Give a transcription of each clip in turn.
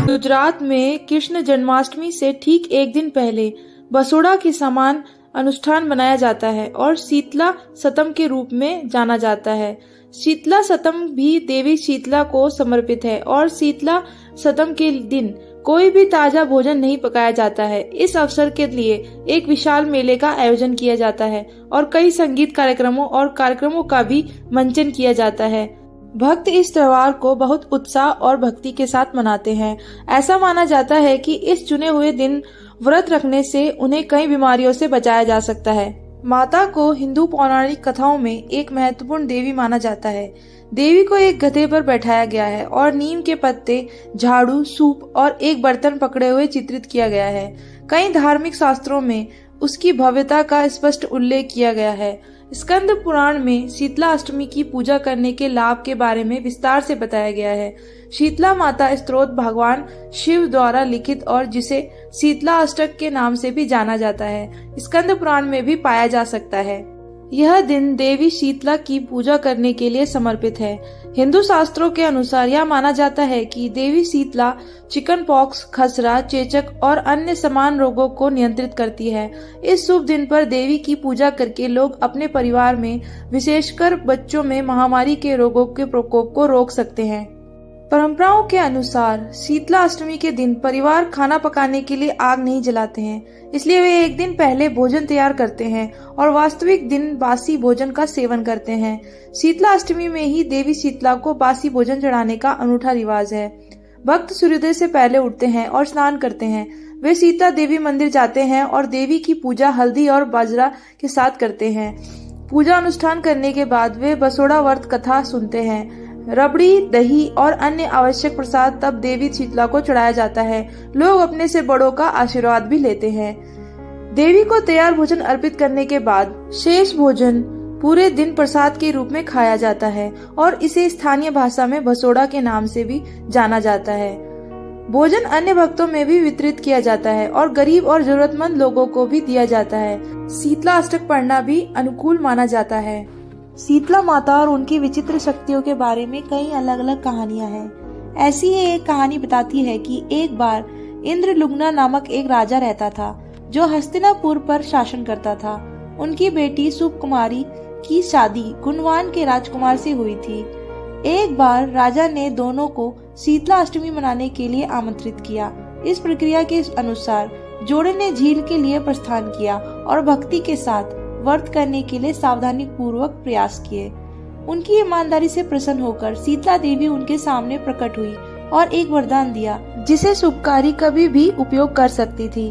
गुजरात में कृष्ण जन्माष्टमी से ठीक एक दिन पहले बसोड़ा के समान अनुष्ठान मनाया जाता है और शीतला सतम के रूप में जाना जाता है। शीतला सतम भी देवी शीतला को समर्पित है और शीतला सतम के दिन कोई भी ताजा भोजन नहीं पकाया जाता है। इस अवसर के लिए एक विशाल मेले का आयोजन किया जाता है और कई संगीत कार्यक्रमों का भी मंचन किया जाता है। भक्त इस त्योहार को बहुत उत्साह और भक्ति के साथ मनाते हैं। ऐसा माना जाता है कि इस चुने हुए दिन व्रत रखने से उन्हें कई बीमारियों से बचाया जा सकता है। माता को हिंदू पौराणिक कथाओं में एक महत्वपूर्ण देवी माना जाता है। देवी को एक गधे पर बैठाया गया है और नीम के पत्ते, झाड़ू, सूप और एक बर्तन पकड़े हुए चित्रित किया गया है। कई धार्मिक शास्त्रों में उसकी भव्यता का स्पष्ट उल्लेख किया गया है। स्कंद पुराण में शीतला अष्टमी की पूजा करने के लाभ के बारे में विस्तार से बताया गया है। शीतला माता स्तोत्र भगवान शिव द्वारा लिखित और जिसे शीतला अष्टक के नाम से भी जाना जाता है, स्कंद पुराण में भी पाया जा सकता है। यह दिन देवी शीतला की पूजा करने के लिए समर्पित है। हिंदू शास्त्रों के अनुसार यह माना जाता है कि देवी शीतला चिकन पॉक्स, खसरा, चेचक और अन्य समान रोगों को नियंत्रित करती है। इस शुभ दिन पर देवी की पूजा करके लोग अपने परिवार में, विशेषकर बच्चों में महामारी के रोगों के प्रकोप को रोक सकते हैं। परंपराओं के अनुसार शीतला अष्टमी के दिन परिवार खाना पकाने के लिए आग नहीं जलाते हैं, इसलिए वे एक दिन पहले भोजन तैयार करते हैं और वास्तविक दिन बासी भोजन का सेवन करते हैं। शीतला अष्टमी में ही देवी शीतला को बासी भोजन चढ़ाने का अनूठा रिवाज है। भक्त सूर्योदय से पहले उठते हैं और स्नान करते हैं। वे सीता देवी मंदिर जाते हैं और देवी की पूजा हल्दी और बाजरा के साथ करते हैं। पूजा अनुष्ठान करने के बाद वे बसोड़ा व्रत कथा सुनते हैं। रबड़ी, दही और अन्य आवश्यक प्रसाद तब देवी शीतला को चढ़ाया जाता है। लोग अपने से बड़ों का आशीर्वाद भी लेते हैं। देवी को तैयार भोजन अर्पित करने के बाद शेष भोजन पूरे दिन प्रसाद के रूप में खाया जाता है और इसे स्थानीय भाषा में बसोड़ा के नाम से भी जाना जाता है। भोजन अन्य भक्तों में भी वितरित किया जाता है और गरीब और जरूरतमंद लोगों को भी दिया जाता है। शीतला अष्टक पढ़ना भी अनुकूल माना जाता है। शीतला माता और उनकी विचित्र शक्तियों के बारे में कई अलग अलग कहानियां हैं। ऐसी ही एक कहानी बताती है कि एक बार इंद्रलुम्ना नामक एक राजा रहता था जो हस्तिनापुर पर शासन करता था। उनकी बेटी सुकुमारी की शादी गुणवान के राजकुमार से हुई थी। एक बार राजा ने दोनों को शीतला अष्टमी मनाने के लिए आमंत्रित किया। इस प्रक्रिया के अनुसार जोड़े ने झील के लिए प्रस्थान किया और भक्ति के साथ व्रत करने के लिए सावधानी पूर्वक प्रयास किए। उनकी ईमानदारी से प्रसन्न होकर शीतला देवी उनके सामने प्रकट हुई और एक वरदान दिया जिसे शुभकारी कभी भी उपयोग कर सकती थी।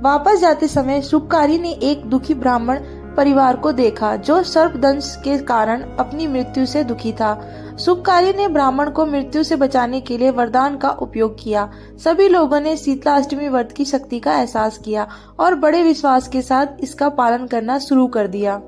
वापस जाते समय शुभकारी ने एक दुखी ब्राह्मण परिवार को देखा जो सर्पदंश के कारण अपनी मृत्यु से दुखी था। शुभकारी ने ब्राह्मण को मृत्यु से बचाने के लिए वरदान का उपयोग किया। सभी लोगों ने शीतला अष्टमी व्रत की शक्ति का एहसास किया और बड़े विश्वास के साथ इसका पालन करना शुरू कर दिया।